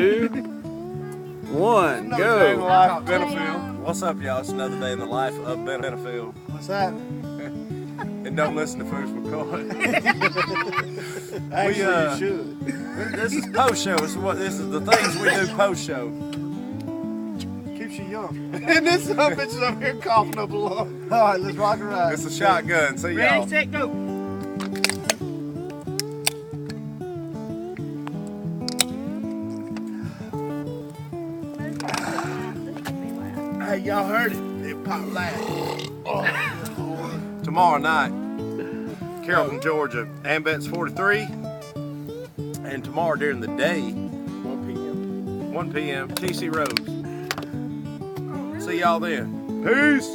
2, 1, go. Life of Benefield. What's up, y'all? It's another day in the life of Benefield. What's that? And don't listen to Foods for Court. Actually, you should. This is post show. This is the things we do post show. Keeps you young. And this bitch is up here coughing up a lung. All right, let's rock and ride. It's a shotgun. See y'all. Ready, set, go. Hey, y'all heard it? It popped loud. Tomorrow night, Carrollton, Georgia, Ambet's 43. And tomorrow during the day, 1 p.m., TC Rose. See y'all then. Peace.